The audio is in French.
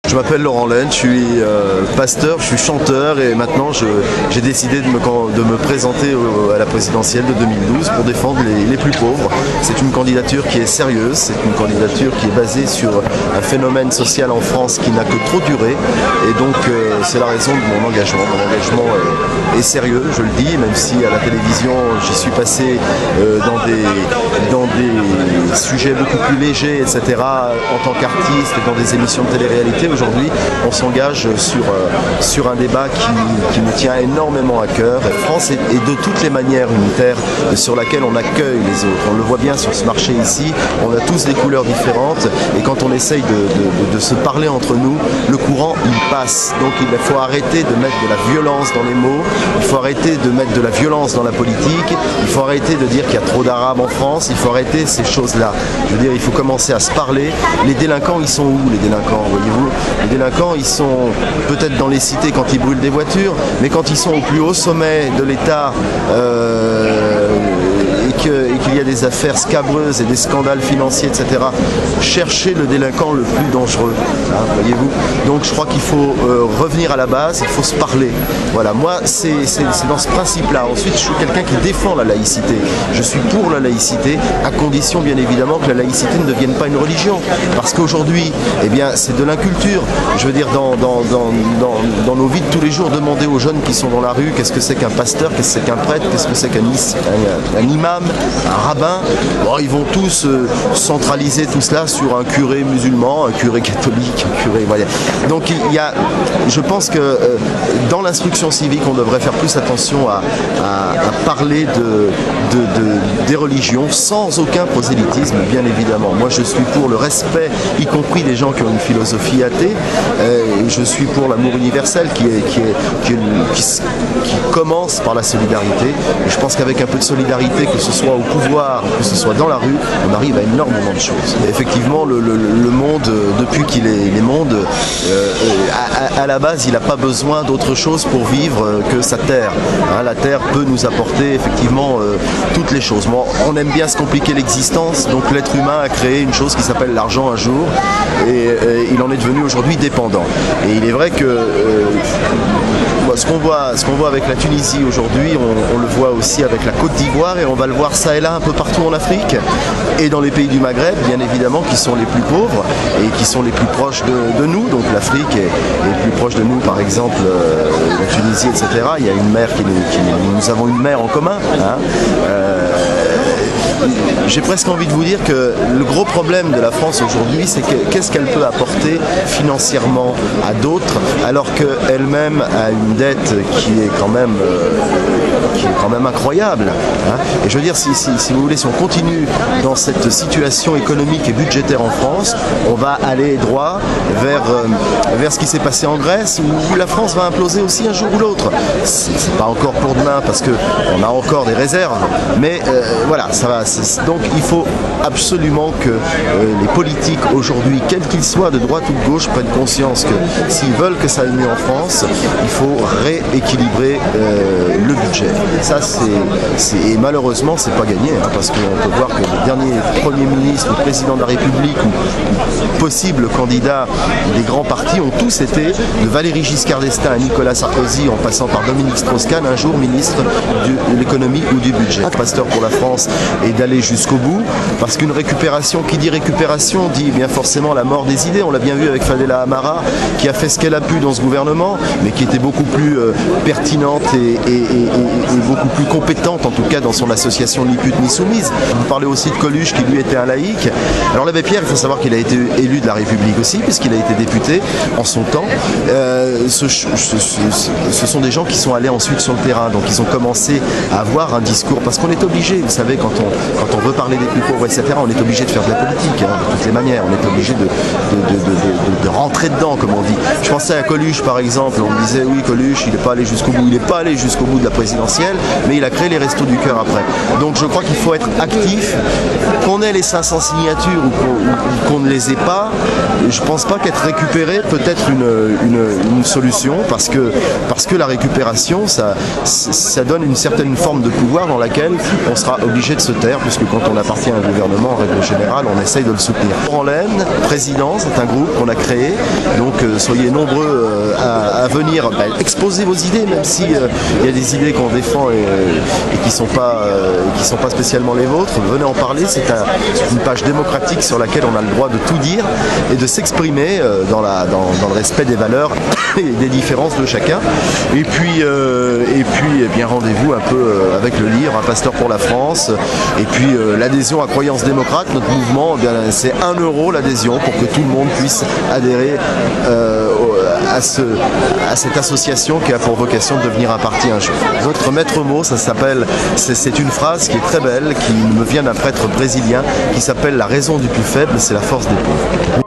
Je m'appelle Laurent Laine, je suis pasteur, je suis chanteur et maintenant j'ai décidé de me présenter à la présidentielle de 2012 pour défendre les plus pauvres. C'est une candidature qui est sérieuse, c'est une candidature qui est basée sur un phénomène social en France qui n'a que trop duré et donc c'est la raison de mon engagement. Mon engagement est sérieux, je le dis, même si à la télévision j'y suis passé dans des sujets beaucoup plus légers, etc. en tant qu'artiste et dans des émissions de télé-réalité. Aujourd'hui, on s'engage sur un débat qui me tient énormément à cœur. France est de toutes les manières une terre sur laquelle on accueille les autres. On le voit bien sur ce marché ici, on a tous des couleurs différentes et quand on essaye de se parler entre nous, le courant il passe. Donc il faut arrêter de mettre de la violence dans les mots, il faut arrêter de mettre de la violence dans la politique, il faut arrêter de dire qu'il y a trop d'arabes en France, il faut arrêter ces choses-là. Je veux dire, il faut commencer à se parler. Les délinquants, ils sont où les délinquants, voyez-vous? Les délinquants, ils sont peut-être dans les cités quand ils brûlent des voitures, mais quand ils sont au plus haut sommet de l'État et qu'il y a des affaires scabreuses et des scandales financiers, etc., cherchez le délinquant le plus dangereux, hein, voyez-vous. Donc je crois qu'il faut revenir à la base, il faut se parler. Voilà, moi c'est dans ce principe-là. Ensuite, je suis quelqu'un qui défend la laïcité. Je suis pour la laïcité, à condition bien évidemment que la laïcité ne devienne pas une religion. Parce qu'aujourd'hui, eh bien, c'est de l'inculture. Je veux dire, dans nos vies de tous les jours, demander aux jeunes qui sont dans la rue qu'est-ce que c'est qu'un pasteur, qu'est-ce que c'est qu'un prêtre, qu'est-ce que c'est qu'un imam, un rabbin. Bon, ils vont tous centraliser tout cela sur un curé musulman, un curé catholique, un curé... Voilà. Donc je pense que dans l'instruction civique, on devrait faire plus attention à parler des religions sans aucun prosélytisme, bien évidemment. Moi, je suis pour le respect, y compris des gens qui ont une philosophie athée. Je suis pour l'amour universel qui commence par la solidarité. Et je pense qu'avec un peu de solidarité, que ce soit au pouvoir, que ce soit dans la rue, on arrive à énormément de choses. Et effectivement, le monde, depuis qu'il est monde, à la base, il n'a pas besoin d'autre chose pour vivre que sa terre. Hein, la terre peut nous apporter effectivement toutes les choses. Bon, on aime bien se compliquer l'existence, donc l'être humain a créé une chose qui s'appelle l'argent un jour, et il en est devenu aujourd'hui dépendant. Et il est vrai que ce qu'on voit avec la Tunisie aujourd'hui, on le voit aussi avec la Côte d'Ivoire et on va le voir ça et là un peu partout en Afrique et dans les pays du Maghreb, bien évidemment, qui sont les plus pauvres et qui sont les plus proches de nous. Donc l'Afrique est plus proche de nous, par exemple la Tunisie, etc. Il y a une mer nous avons une mer en commun. Hein. J'ai presque envie de vous dire que le gros problème de la France aujourd'hui, c'est qu'est-ce qu'elle peut apporter financièrement à d'autres, alors qu'elle-même a une dette qui est quand même incroyable. Hein. Et je veux dire, si vous voulez, si on continue dans cette situation économique et budgétaire en France, on va aller droit vers ce qui s'est passé en Grèce, où la France va imploser aussi un jour ou l'autre. C'est pas encore pour demain, parce qu'on a encore des réserves, mais voilà, ça va. Donc il faut absolument que les politiques aujourd'hui, quels qu'ils soient, de droite ou de gauche, prennent conscience que s'ils veulent que ça aille mieux en France, il faut rééquilibrer le budget. Ça, et malheureusement, c'est pas gagné, hein, parce qu'on peut voir que les derniers premiers ministres, le président de la République ou possibles candidats des grands partis ont tous été, de Valéry Giscard d'Estaing à Nicolas Sarkozy, en passant par Dominique Strauss-Kahn, un jour ministre de l'économie ou du budget. Pasteur pour la France et d'aller jusqu'au bout, parce qu'une récupération, qui dit récupération, dit bien forcément la mort des idées. On l'a bien vu avec Fadela Amara, qui a fait ce qu'elle a pu dans ce gouvernement, mais qui était beaucoup plus pertinente et beaucoup plus compétente, en tout cas dans son association Ni pute ni soumise. Vous parlez aussi de Coluche, qui lui était un laïc. Alors l'abbé Pierre, il faut savoir qu'il a été élu de la République aussi, puisqu'il a été député en son temps. Ce sont des gens qui sont allés ensuite sur le terrain, donc ils ont commencé à avoir un discours, parce qu'on est obligé, vous savez, quand on veut parler des plus pauvres, etc., on est obligé de faire de la politique, hein, de toutes les manières, on est obligé de rentrer dedans, comme on dit. Je pensais à Coluche, par exemple, on me disait, oui, Coluche, il n'est pas allé jusqu'au bout, il n'est pas allé jusqu'au bout de la présidentielle. présidentielle, mais il a créé les Restos du Cœur après. Donc je crois qu'il faut être actif, qu'on ait les 500 signatures ou qu'on ne les ait pas. Je ne pense pas qu'être récupéré peut être une solution, parce que la récupération, ça donne une certaine forme de pouvoir dans laquelle on sera obligé de se taire, puisque quand on appartient à un gouvernement, en règle générale, on essaye de le soutenir. En laine, président, c'est un groupe qu'on a créé, donc soyez nombreux à venir exposer vos idées, même si il y a des idées qu'on défend et qui sont pas spécialement les vôtres. Venez en parler, c'est une page démocratique sur laquelle on a le droit de tout dire et de s'exprimer dans le respect des valeurs et des différences de chacun. Et puis eh bien rendez-vous un peu avec le livre Un pasteur pour la France, et puis l'adhésion à Croyance démocrate, notre mouvement, eh bien c'est 1 € l'adhésion pour que tout le monde puisse adhérer à cette association qui a pour vocation de devenir un parti un jour. Notre maître mot, c'est une phrase qui est très belle, qui me vient d'un prêtre brésilien, qui s'appelle « La raison du plus faible, c'est la force des pauvres ».